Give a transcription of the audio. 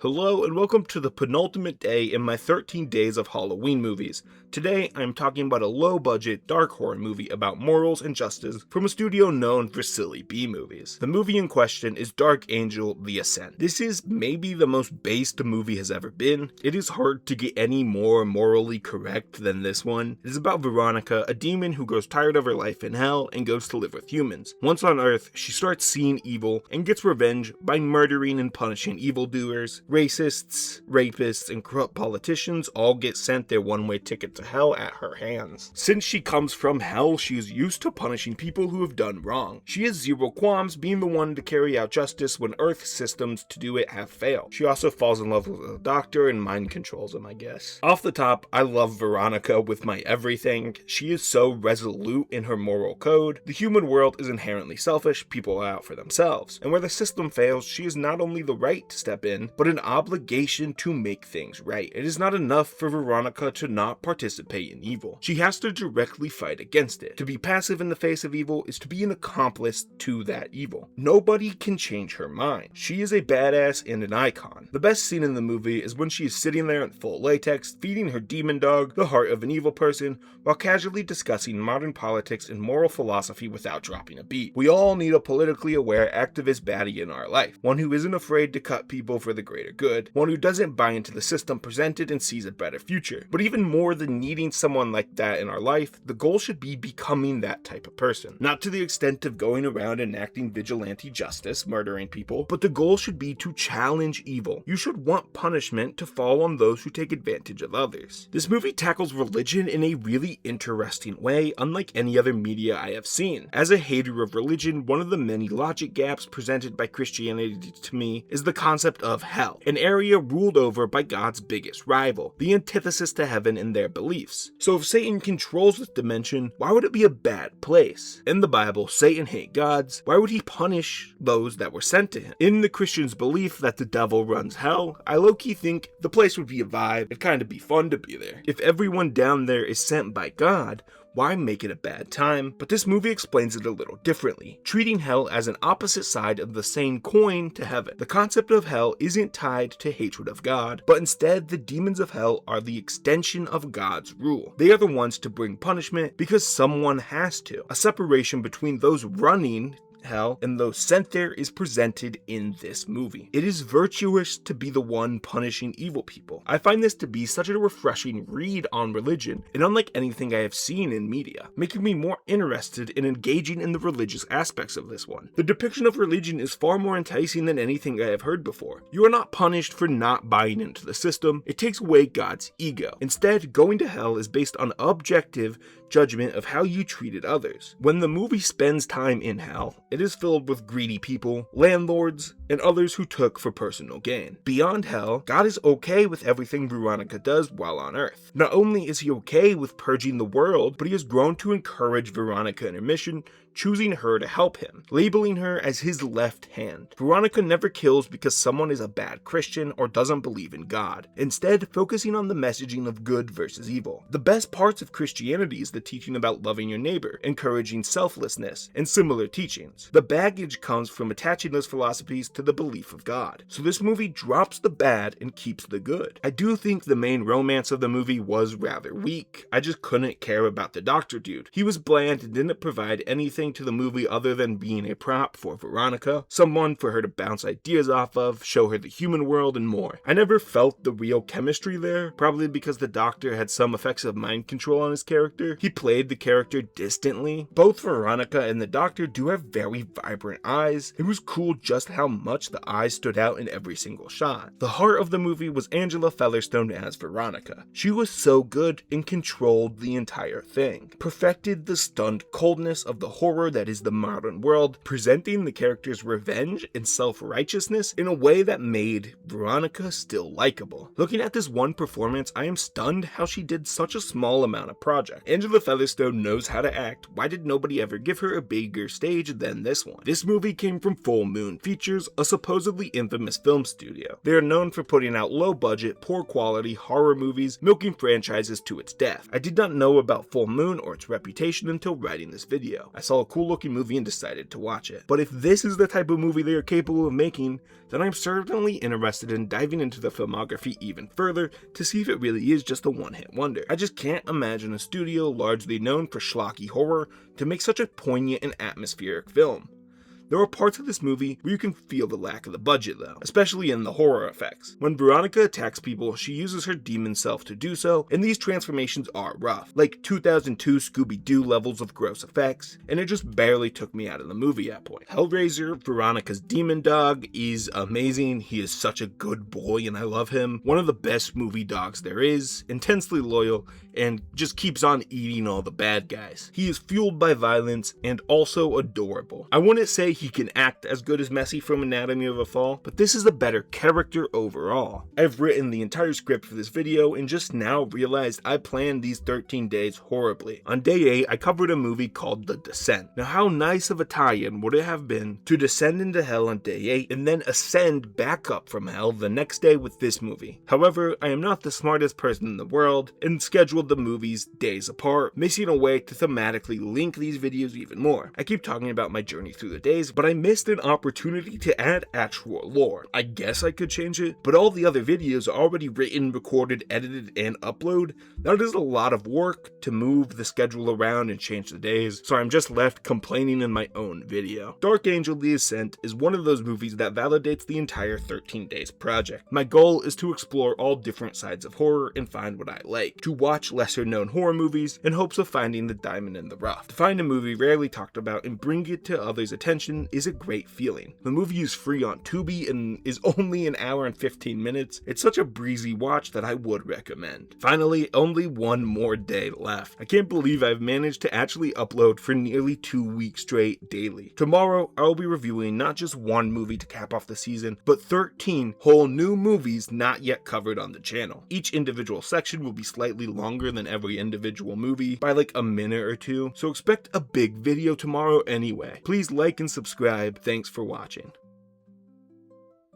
Hello and welcome to the penultimate day in my 13 days of Halloween movies. Today I'm talking about a low-budget, dark horror movie about morals and justice from a studio known for silly B-movies. The movie in question is Dark Angel: The Ascent. This is maybe the most based a movie has ever been. It is hard to get any more morally correct than this one. It is about Veronica, a demon who grows tired of her life in hell and goes to live with humans. Once on Earth, she starts seeing evil and gets revenge by murdering and punishing evildoers. Racists, rapists, and corrupt politicians all get sent their one-way ticket to hell at her hands. Since she comes from hell, she is used to punishing people who have done wrong. She has zero qualms being the one to carry out justice when Earth's systems to do it have failed. She also falls in love with a doctor and mind controls him, I guess. Off the top, I love Veronica with my everything. She is so resolute in her moral code. The human world is inherently selfish, people are out for themselves. And where the system fails, she is not only the right to step in, but an obligation to make things right. It is not enough for Veronica to not participate in evil. She has to directly fight against it. To be passive in the face of evil is to be an accomplice to that evil. Nobody can change her mind. She is a badass and an icon. The best scene in the movie is when she is sitting there in full latex, feeding her demon dog the heart of an evil person, while casually discussing modern politics and moral philosophy without dropping a beat. We all need a politically aware activist baddie in our life. One who isn't afraid to cut people for the greater good, one who doesn't buy into the system presented and sees a better future. But even more than needing someone like that in our life, the goal should be becoming that type of person. Not to the extent of going around enacting vigilante justice, murdering people, but the goal should be to challenge evil. You should want punishment to fall on those who take advantage of others. This movie tackles religion in a really interesting way, unlike any other media I have seen. As a hater of religion, one of the many logic gaps presented by Christianity to me is the concept of hell, an area ruled over by God's biggest rival, the antithesis to heaven in their beliefs. So if Satan controls this dimension, why would it be a bad place? In the Bible, Satan hates gods. Why would he punish those that were sent to him? In the Christian's belief that the devil runs hell, I low-key think the place would be a vibe. It'd kind of be fun to be there. If everyone down there is sent by God, why make it a bad time? But this movie explains it a little differently, treating hell as an opposite side of the same coin to heaven. The concept of hell isn't tied to hatred of God, but instead the demons of hell are the extension of God's rule. They are the ones to bring punishment because someone has to. A separation between those running hell and those sent there is presented in this movie. It is virtuous to be the one punishing evil people. I find this to be such a refreshing read on religion, and unlike anything I have seen in media, making me more interested in engaging in the religious aspects of this one. The depiction of religion is far more enticing than anything I have heard before. You are not punished for not buying into the system. It takes away God's ego. Instead, going to hell is based on objective judgment of how you treated others. When the movie spends time in hell, it is filled with greedy people, landlords, and others who took for personal gain. Beyond hell, God is okay with everything Veronica does while on Earth. Not only is he okay with purging the world, but he has grown to encourage Veronica in her mission, choosing her to help him, labeling her as his left hand. Veronica never kills because someone is a bad Christian or doesn't believe in God, instead focusing on the messaging of good versus evil. The best parts of Christianity is the teaching about loving your neighbor, encouraging selflessness, and similar teachings. The baggage comes from attaching those philosophies to the belief of God. So this movie drops the bad and keeps the good. I do think the main romance of the movie was rather weak. I just couldn't care about the doctor dude. He was bland and didn't provide anything to the movie other than being a prop for Veronica, someone for her to bounce ideas off of, show her the human world, and more. I never felt the real chemistry there, probably because the doctor had some effects of mind control on his character. He played the character distantly. Both Veronica and the doctor do have very vibrant eyes. It was cool just how much the eyes stood out in every single shot. The heart of the movie was Angela Featherstone as Veronica. She was so good and controlled the entire thing, perfected the stunned coldness of the horror that is the modern world, presenting the character's revenge and self-righteousness in a way that made Veronica still likable. Looking at this one performance, I am stunned how she did such a small amount of project. Angela Featherstone knows how to act. Why did nobody ever give her a bigger stage than this one? This movie came from Full Moon Features, a supposedly infamous film studio. They are known for putting out low-budget, poor-quality horror movies, milking franchises to its death. I did not know about Full Moon or its reputation until writing this video. I saw a cool looking movie and decided to watch it. But if this is the type of movie they are capable of making, then I'm certainly interested in diving into the filmography even further to see if it really is just a one-hit wonder. I just can't imagine a studio largely known for schlocky horror to make such a poignant and atmospheric film. There are parts of this movie where you can feel the lack of the budget though, especially in the horror effects. When Veronica attacks people, she uses her demon self to do so, and these transformations are rough, like 2002 Scooby-Doo levels of gross effects, and it just barely took me out of the movie at point. Hellraiser, Veronica's demon dog, is amazing. He is such a good boy and I love him. One of the best movie dogs there is, intensely loyal, and just keeps on eating all the bad guys. He is fueled by violence and also adorable. I wouldn't say he can act as good as Messi from Anatomy of a Fall, but this is a better character overall. I've written the entire script for this video and just now realized I planned these 13 days horribly. On day 8, I covered a movie called The Descent. Now how nice of a tie-in would it have been to descend into hell on day 8 and then ascend back up from hell the next day with this movie. However, I am not the smartest person in the world and scheduled the movies days apart, missing a way to thematically link these videos even more. I keep talking about my journey through the days, but I missed an opportunity to add actual lore. I guess I could change it, but all the other videos are already written, recorded, edited, and uploaded. That is a lot of work to move the schedule around and change the days, so I'm just left complaining in my own video. Dark Angel: The Ascent is one of those movies that validates the entire 13 days project. My goal is to explore all different sides of horror and find what I like, to watch lesser known horror movies in hopes of finding the diamond in the rough. To find a movie rarely talked about and bring it to others' attention is a great feeling. The movie is free on Tubi and is only an hour and 15 minutes. It's such a breezy watch that I would recommend. Finally, only one more day left. I can't believe I've managed to actually upload for nearly 2 weeks straight daily. Tomorrow, I'll be reviewing not just one movie to cap off the season, but 13 whole new movies not yet covered on the channel. Each individual section will be slightly longer than every individual movie by like a minute or two, so expect a big video tomorrow anyway. Please like and subscribe. Thanks for watching.